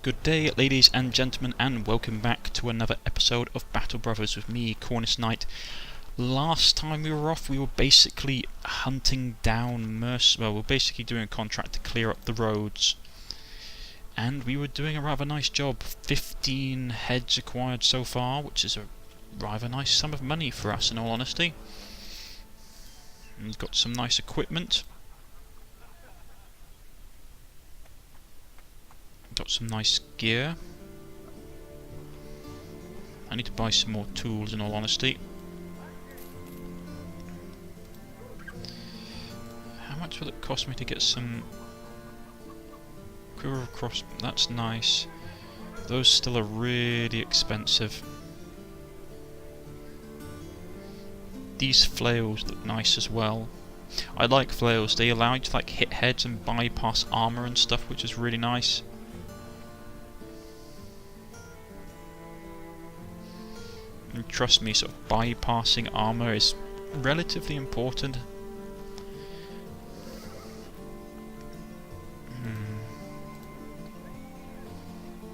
Good day, ladies and gentlemen, and welcome back to another episode of Battle Brothers with me, Cornus Knight. Last time we were off, we were basically hunting down we were basically doing a contract to clear up the roads. And we were doing a rather nice job. 15 heads acquired so far, which is a rather nice sum of money for us, in all honesty. And we've got some nice equipment. Got some nice gear. I need to buy some more tools, in all honesty. How much will it cost me to get some Quiver of Cross? That's nice. Those still are really expensive. These flails look nice as well. I like flails. They allow you to like hit heads and bypass armor and stuff, which is really nice. And trust me, sort of bypassing armor is relatively important.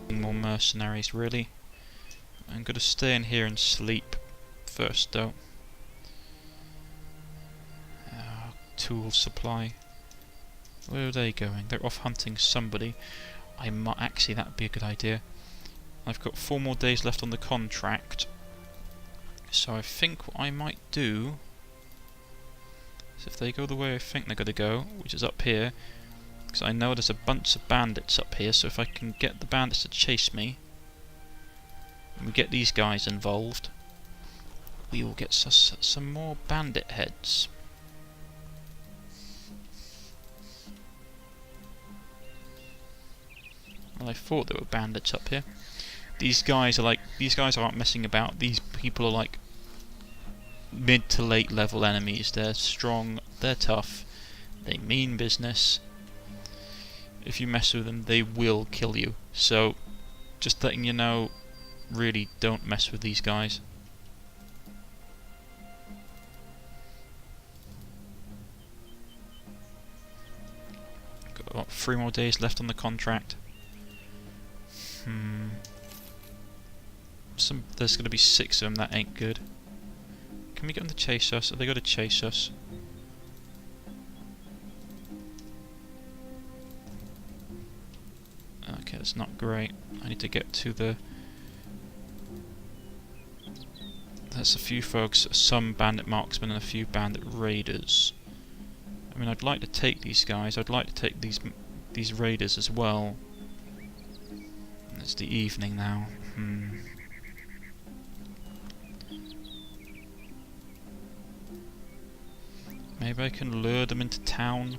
More mercenaries, really. I'm gonna stay in here and sleep first, though. Tool supply. Where are they going? They're off hunting somebody. Actually, that would be a good idea. I've got 4 more days left on the contract. So I think what I might do is, if they go the way I think they're going to go, which is up here, because I know there's a bunch of bandits up here, so if I can get the bandits to chase me, and we get these guys involved, we will get some more bandit heads. Well, I thought there were bandits up here. These guys aren't messing about. These people are like mid to late level enemies. They're strong, they're tough, they mean business. If you mess with them, they will kill you. So, just letting you know, really don't mess with these guys. Got about 3 more days left on the contract. There's going to be 6 of them, that ain't good. Can we get them to chase us? Are they going to chase us? Okay, that's not great. I need to get to the... That's a few folks, some bandit marksmen and a few bandit raiders. I mean, I'd like to take these guys, I'd like to take these raiders as well. It's the evening now. Maybe I can lure them into town.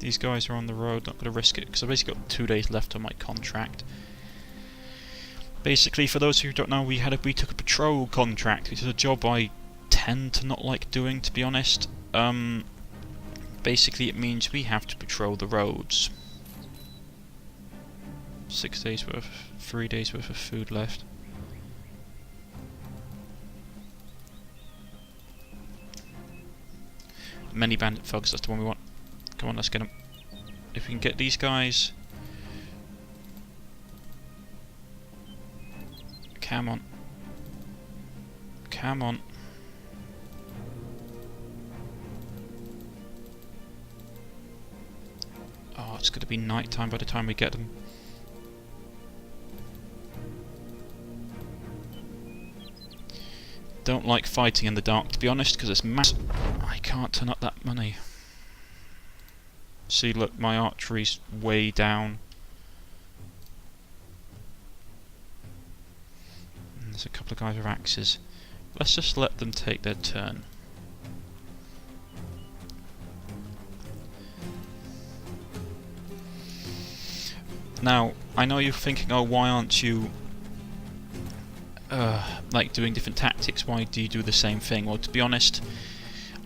These guys are on the road, not going to risk it, because I've basically got 2 days left on my contract. Basically, for those who don't know, we took a patrol contract, which is a job I tend to not like doing, to be honest. Basically, it means we have to patrol the roads. 6 days worth, 3 days worth of food left. Many bandit thugs, that's the one we want. Come on, let's get them. If we can get these guys... Come on. Come on. Oh, it's going to be night time by the time we get them. Don't like fighting in the dark, to be honest, because it's massive. I can't turn up that money. See, look, my archery's way down. And there's a couple of guys with axes. Let's just let them take their turn. Now, I know you're thinking, oh, why aren't you like doing different tactics? Why do you do the same thing? Well, to be honest,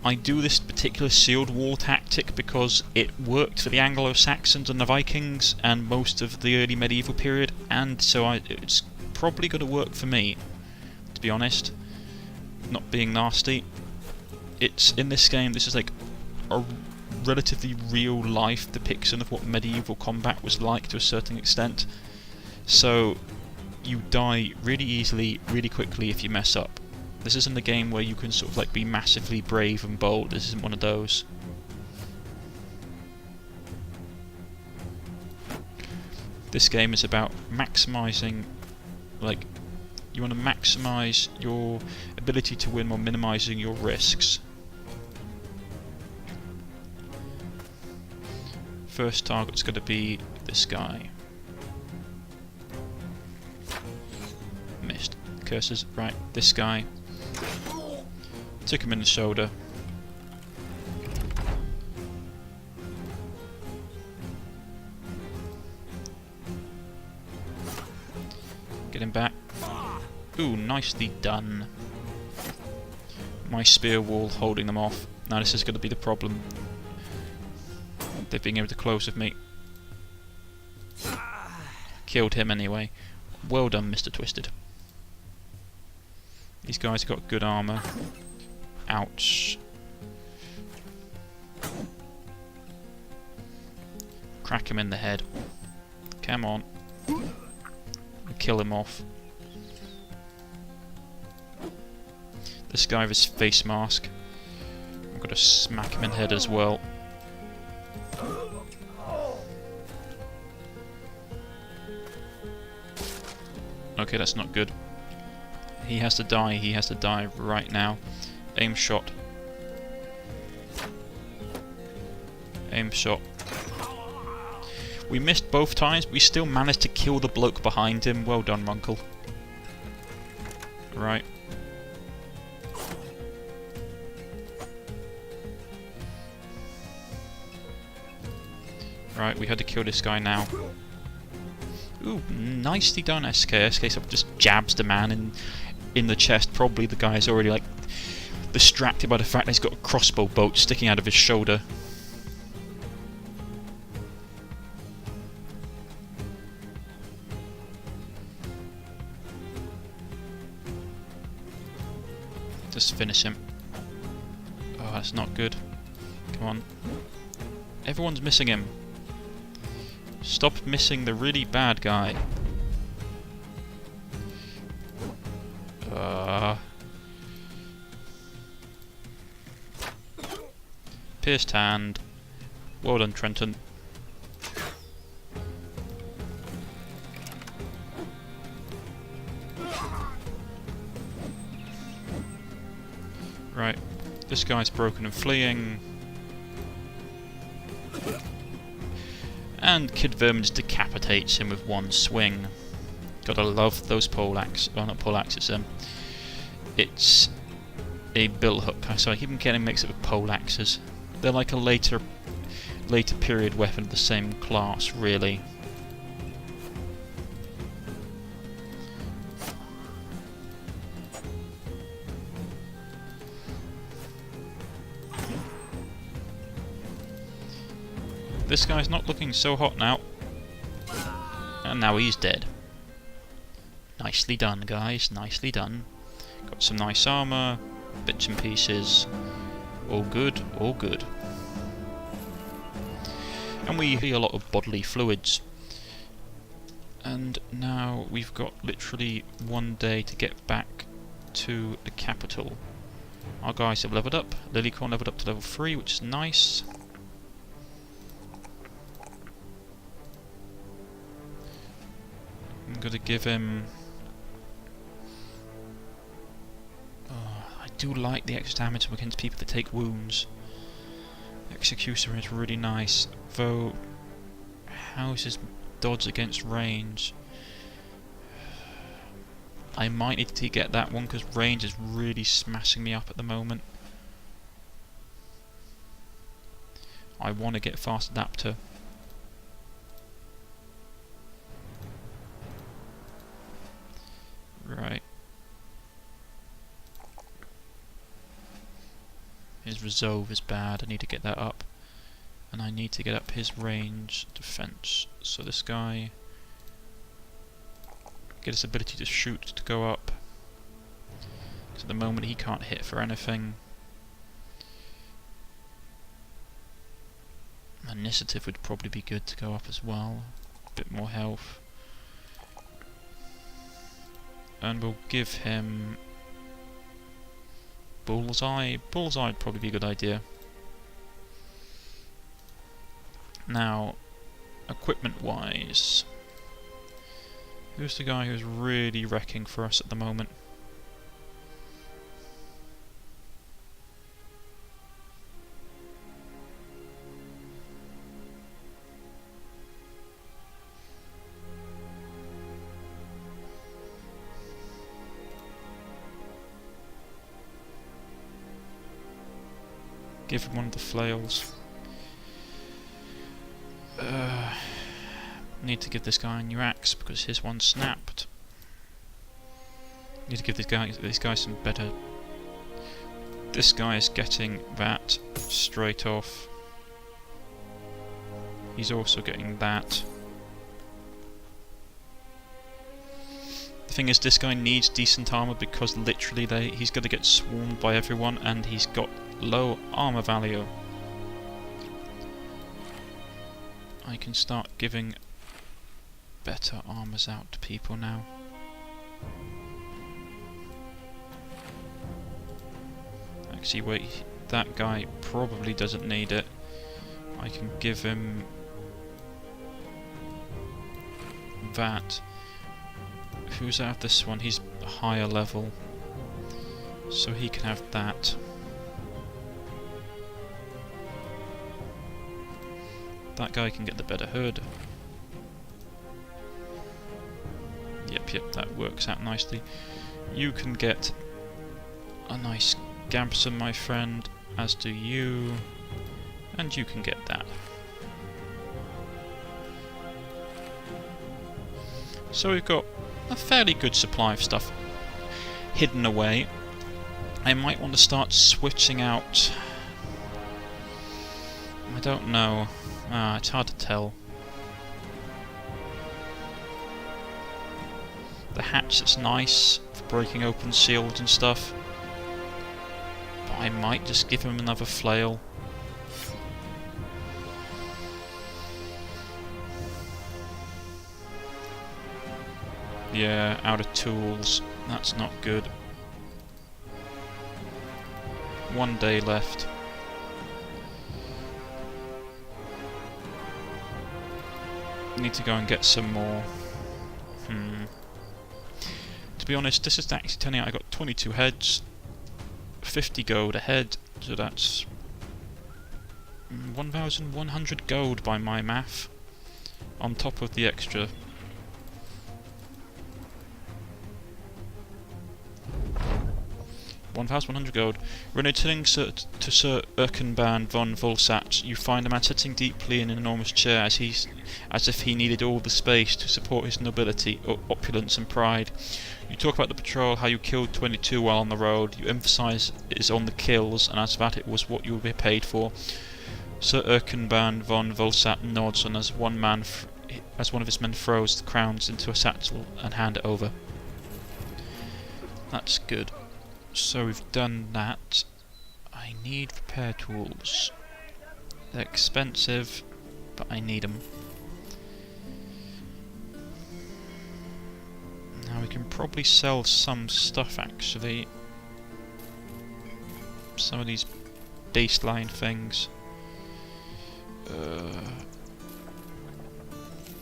I do this particular sealed wall tactic because it worked for the Anglo-Saxons and the Vikings and most of the early medieval period, and so it's probably going to work for me, to be honest. Not being nasty. It's in this game, this is like a relatively real life depiction of what medieval combat was like to a certain extent. So you die really easily, really quickly if you mess up. This isn't a game where you can sort of like be massively brave and bold. This isn't one of those. This game is about maximising, like, you want to maximise your ability to win while minimising your risks. First target's going to be this guy. Missed. Curses. Right, this guy. Took him in the shoulder. Get him back. Ooh, nicely done. My spear wall holding them off. Now this is going to be the problem. They've been able to close with me. Killed him anyway. Well done, Mr. Twisted. These guys have got good armour. Ouch. Crack him in the head. Come on. Kill him off. This guy with his face mask. I'm gonna smack him in the head as well. Okay, that's not good. He has to die. He has to die right now. Aim shot. Aim shot. We missed both times, but we still managed to kill the bloke behind him. Well done, Runkle. Right. Right, we had to kill this guy now. Ooh, nicely done, SK. SK just jabs the man in the chest. Probably the guy's already like distracted by the fact that he's got a crossbow bolt sticking out of his shoulder. Just finish him. Oh, that's not good. Come on. Everyone's missing him. Stop missing the really bad guy. Pierced hand. Well done, Trenton. Right, this guy's broken and fleeing. And Kid Vermin just decapitates him with one swing. Gotta love those poleaxes. Well, not poleaxes, it's a bill hook. So I keep getting mixed up with poleaxes. They're like a later period weapon of the same class, really. This guy's not looking so hot now. And now he's dead. Nicely done, guys. Nicely done. Got some nice armour, bits and pieces. All good, all good. And we see a lot of bodily fluids. And now we've got literally one day to get back to the capital. Our guys have leveled up. Lilycorn leveled up to level 3, which is nice. I'm going to give him... I do like the extra damage against people that take wounds. Executioner is really nice, though how's his dodge against range? I might need to get that one because range is really smashing me up at the moment. I want to get fast adapter. His resolve is bad, I need to get that up. And I need to get up his range defense. So this guy, get his ability to shoot to go up. Because at the moment he can't hit for anything. Initiative would probably be good to go up as well. A bit more health. And we'll give him Bullseye. Bullseye would probably be a good idea. Now, equipment-wise, who's the guy who's really wrecking for us at the moment? Give him one of the flails. Need to give this guy a new axe because his one snapped. Need to give this guy some better. This guy is getting that straight off. He's also getting that. The thing is, this guy needs decent armor because literally he's going to get swarmed by everyone, and he's got low armor value. I can start giving better armors out to people now. Actually, wait, that guy probably doesn't need it. I can give him that. Who's out of this one? He's higher level, so he can have that. That guy can get the better hood. Yep, that works out nicely. You can get a nice Gambson, my friend, as do you, and you can get that. So we've got a fairly good supply of stuff hidden away. I might want to start switching out. I don't know. It's hard to tell. The hatchet's nice for breaking open seals and stuff, but I might just give him another flail. Yeah, out of tools. That's not good. 1 day left. Need to go and get some more. To be honest, this is actually turning out I got 22 heads, 50 gold a head, so that's 1,100 gold by my math, on top of the extra. £1,100 gold. When returning to Sir Erkenban von Volsat, you find a man sitting deeply in an enormous chair as if he needed all the space to support his nobility, opulence and pride. You talk about the patrol, how you killed 22 while on the road. You emphasise it is on the kills, and as that it was what you would be paid for. Sir Erkenban von Volsat nods, and as one of his men throws the crowns into a satchel and hand it over. That's good. So we've done that. I need repair tools. They're expensive, but I need them. Now we can probably sell some stuff actually. Some of these baseline things.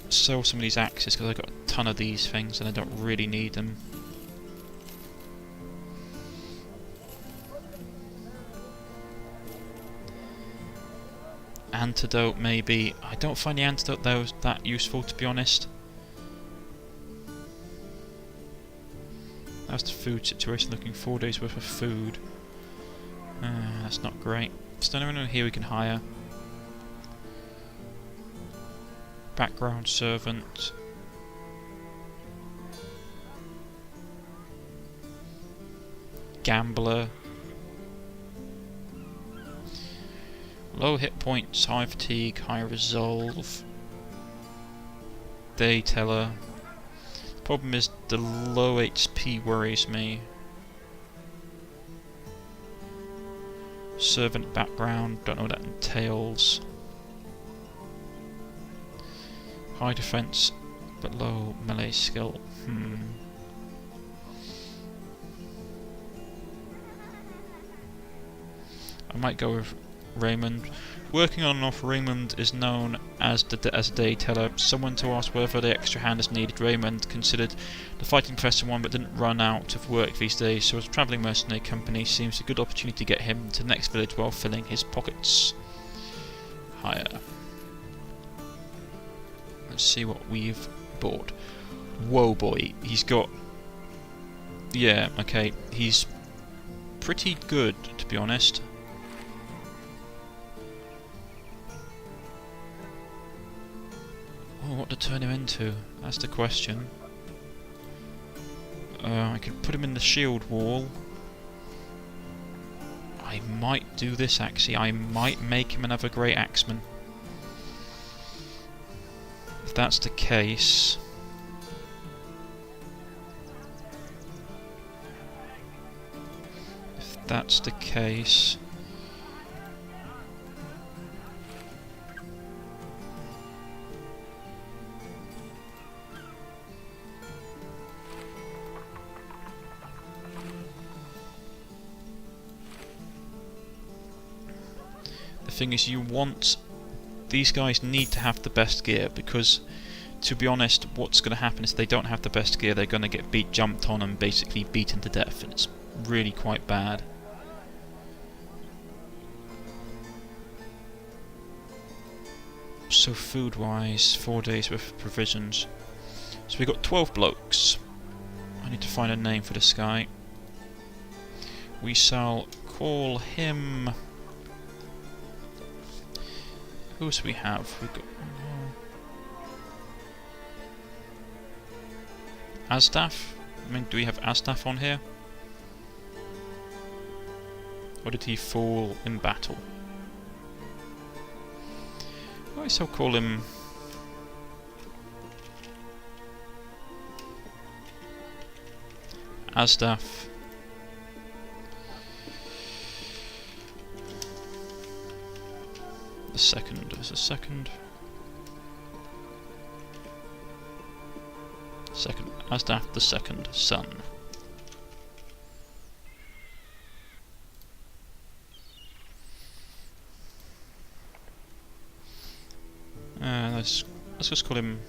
Sell some of these axes because I've got a ton of these things and I don't really need them. Antidote maybe. I don't find the antidote though that useful, to be honest. That's the food situation, looking 4 days worth of food. That's not great. Is there anyone here we can hire? Background servant. Gambler. Low hit points, high fatigue, high resolve. Day teller. Problem is the low HP worries me. Servant background, don't know what that entails. High defense, but low melee skill. I might go with Raymond. Working on and off, Raymond is known as a day teller. Someone to ask whether the extra hand is needed. Raymond considered the fighting professor one, but didn't run out of work these days, so as a travelling mercenary company seems a good opportunity to get him to the next village while filling his pockets. Hire. Let's see what we've bought. Whoa boy, he's got... Yeah, okay, he's pretty good, to be honest. Oh, what to turn him into? That's the question. I could put him in the shield wall. I might do this actually. I might make him another great axeman. If that's the case... If that's the case... thing is, you want... These guys need to have the best gear, because, to be honest, what's going to happen is if they don't have the best gear, they're going to get jumped on and basically beaten to death, and it's really quite bad. So food-wise, 4 days worth of provisions. So we've got 12 blokes. I need to find a name for this guy. We shall call him... Who else we have? We've got... Asdaf? I mean, do we have Asdaf on here? Or did he fall in battle? I guess I'll call him... Asdaf. The second, there's a second. Asdaf the second son. Let's just call him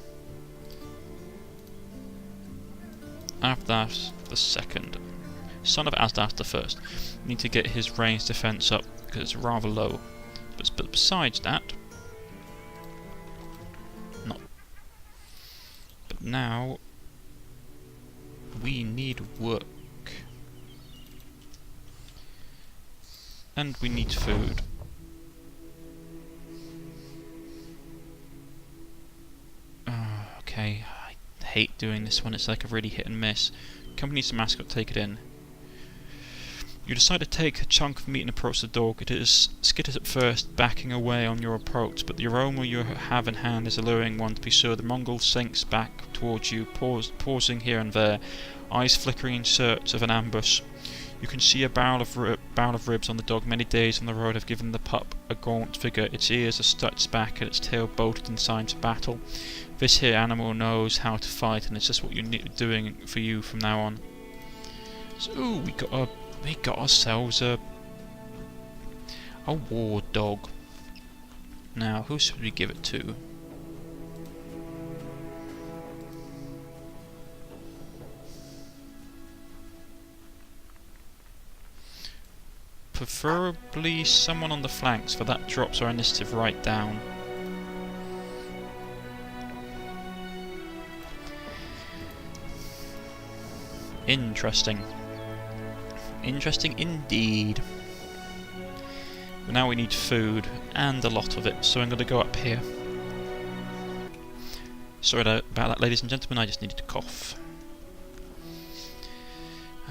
Asdaf the second, son of Asdaf the first. Need to get his range defense up because it's rather low. But besides that, not. But now we need work, and we need food. Okay, I hate doing this one. It's like a really hit and miss. Company needs a mascot. Take it in. You decide to take a chunk of meat and approach the dog. It is skitters at first, backing away on your approach, but the aroma you have in hand is a luring one to be sure. The Mongol sinks back towards you, pausing here and there, eyes flickering in search of an ambush. You can see a barrel of ribs on the dog. Many days on the road have given the pup a gaunt figure. Its ears are stretched back and its tail bolted in signs of battle. This here animal knows how to fight, and it's just what you're doing for you from now on. So, ooh, we got ourselves a war dog. Now, who should we give it to? Preferably someone on the flanks, for that drops our initiative right down. Interesting. Interesting indeed. But now we need food, and a lot of it, so I'm going to go up here. Sorry about that, ladies and gentlemen, I just needed to cough.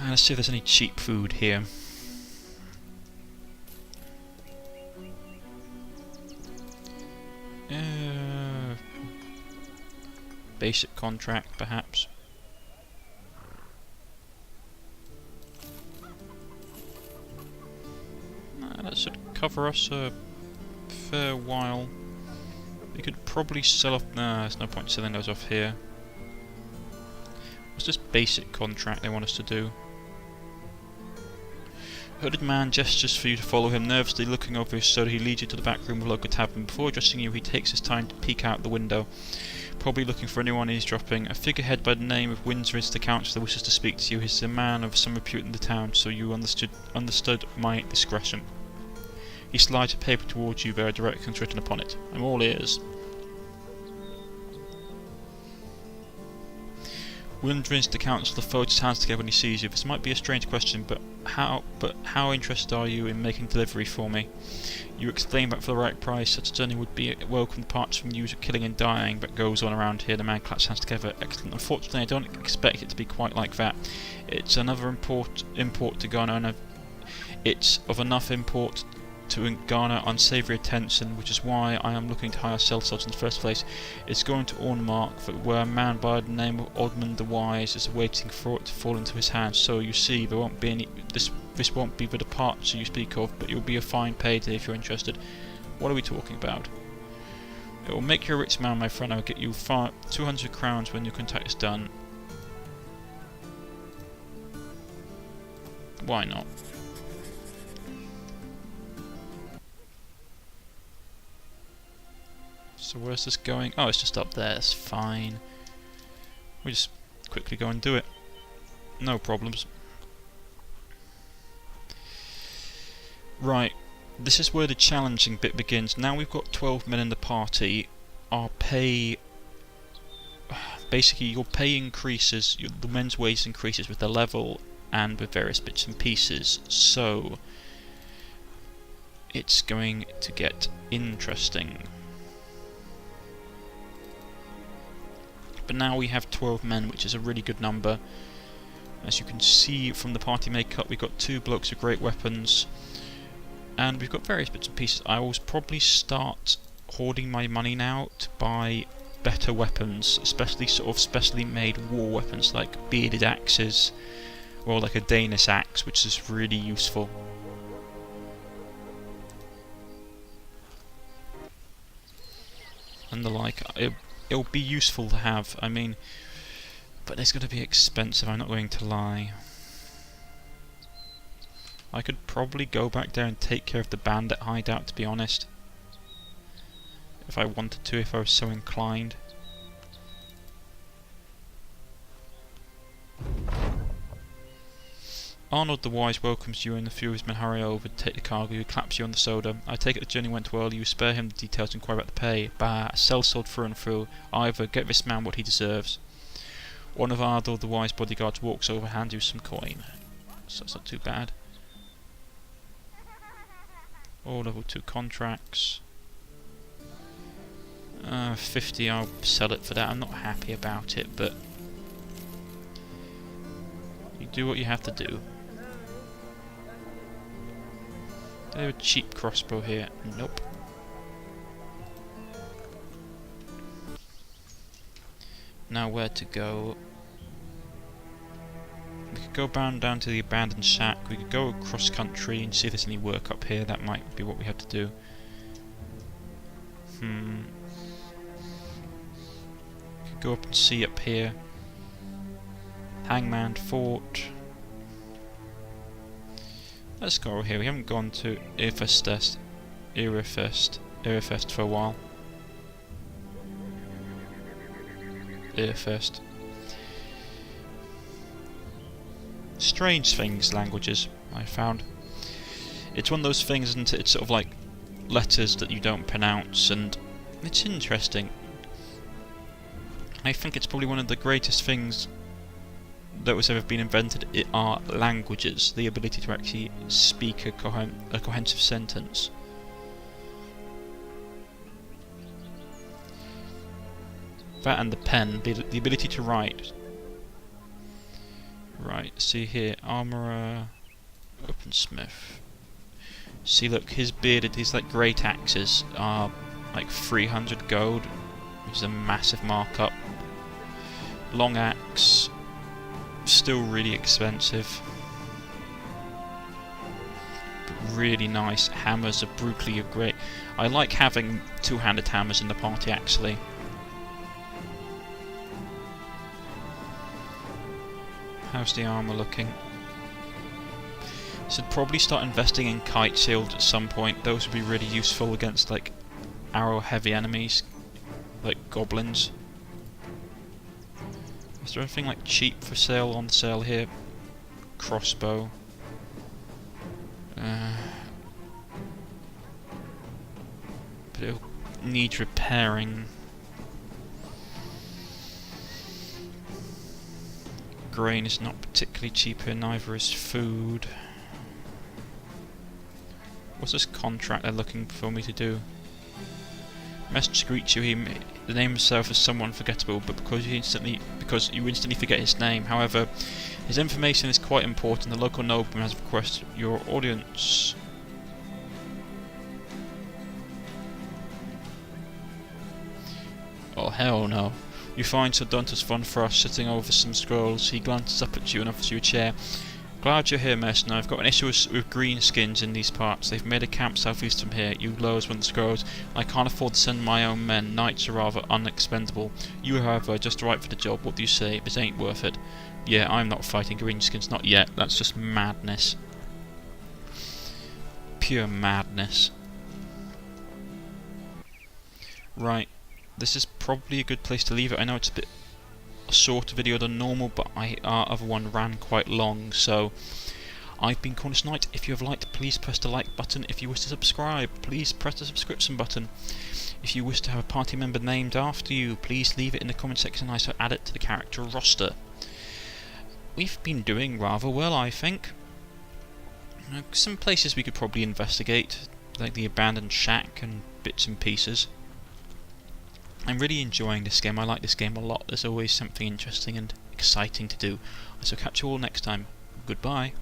Let's see if there's any cheap food here. Basic contract, perhaps. That should cover us a fair while. We could probably sell off... Nah, there's no point selling those off here. What's this basic contract they want us to do? Hooded man gestures for you to follow him, nervously looking over his shoulder. He leads you to the back room of a local tavern. Before addressing you, he takes his time to peek out the window, probably looking for anyone eavesdropping. A figurehead by the name of Windsor is the councillor wishes to speak to you. He's a man of some repute in the town, so you understood my discretion. He slides a paper towards you. There are directions written upon it. I'm all ears. Wondering the councillor folds his hands together when he sees you. This might be a strange question, but how interested are you in making delivery for me? You explain that for the right price, such a journey would be welcome parts from you killing and dying that goes on around here. The man claps hands together. Excellent. Unfortunately, I don't expect it to be quite like that. It's another import to Ghana, and it's of enough import to garner unsavoury attention, which is why I am looking to hire sellswords in the first place. It's going to Ornmark, where a man by the name of Odmund the Wise is waiting for it to fall into his hands. So you see, there won't be any. This won't be the departure you speak of, but you'll be a fine payday if you're interested. What are we talking about? It will make you a rich man, my friend. I'll get you 200 crowns when your contract is done. Why not? So where's this going? Oh, it's just up there, it's fine. We just quickly go and do it. No problems. Right, this is where the challenging bit begins. Now we've got 12 men in the party, our pay... Basically, your pay increases, the men's wage increases with the level and with various bits and pieces. So, it's going to get interesting. But now we have 12 men, which is a really good number. As you can see from the party makeup, we've got 2 blokes with great weapons, and we've got various bits and pieces. I will probably start hoarding my money now to buy better weapons, especially sort of specially made war weapons like bearded axes, or like a Danish axe, which is really useful. And the like. It'll be useful to have, I mean, but it's going to be expensive, I'm not going to lie. I could probably go back there and take care of the bandit hideout, to be honest. If I wanted to, if I was so inclined. Arnold the Wise welcomes you, and a few of his men hurry over to take the cargo. He claps you on the shoulder. I take it the journey went well. You spare him the details and inquire about the pay. Bah, sellsword through and through. Either get this man what he deserves. One of Arnold the Wise bodyguards walks over and hands you some coin. So that's not too bad. All level 2 contracts. 50, I'll sell it for that. I'm not happy about it, but you do what you have to do. Do they have a cheap crossbow here? Nope. Now where to go? We could go down to the abandoned shack. We could go across country and see if there's any work up here. That might be what we have to do. We could go up and see up here. Hangman Fort. Let's go over here. We haven't gone to Irfest for a while. Irfest. Strange things, languages, I found. It's one of those things, isn't it? It's sort of like letters that you don't pronounce, and it's interesting. I think it's probably one of the greatest things that was ever been invented are languages, the ability to actually speak a cohesive sentence. That and the pen, the ability to write. Right, see here, armourer, opensmith. See, look, his bearded, his like great axes are like 300 gold, which is a massive markup. Long axe, still really expensive. But really nice. Hammers are brutally great. I like having two-handed hammers in the party actually. How's the armour looking? So I'd probably start investing in kite shields at some point. Those would be really useful against like arrow heavy enemies, like goblins. Is there anything like cheap for sale on sale here? Crossbow. But it'll need repairing. Grain is not particularly cheap here, neither is food. What's this contract they're looking for me to do? Message greets you. The name himself is somewhat unforgettable, but because you instantly forget his name. However, his information is quite important. The local nobleman has requested your audience. Oh hell no. You find Sir Duntus von Frost sitting over some scrolls. He glances up at you and offers you a chair. Glad you're here, Mercenar. I've got an issue with greenskins in these parts. They've made a camp southeast from here. You lowers one of the scrolls. I can't afford to send my own men. Knights are rather unexpendable. You, however, are just right for the job. What do you say? It ain't worth it. Yeah, I'm not fighting greenskins. Not yet. That's just madness. Pure madness. Right. This is probably a good place to leave it. I know it's a bit a shorter video than normal, but our other one ran quite long, so I've been Cornish Knight. If you have liked, please press the like button. If you wish to subscribe, please press the subscription button. If you wish to have a party member named after you, please leave it in the comment section. I shall add it to the character roster. We've been doing rather well, I think. Some places we could probably investigate, like the abandoned shack and bits and pieces. I'm really enjoying this game. I like this game a lot. There's always something interesting and exciting to do. I shall catch you all next time. Goodbye.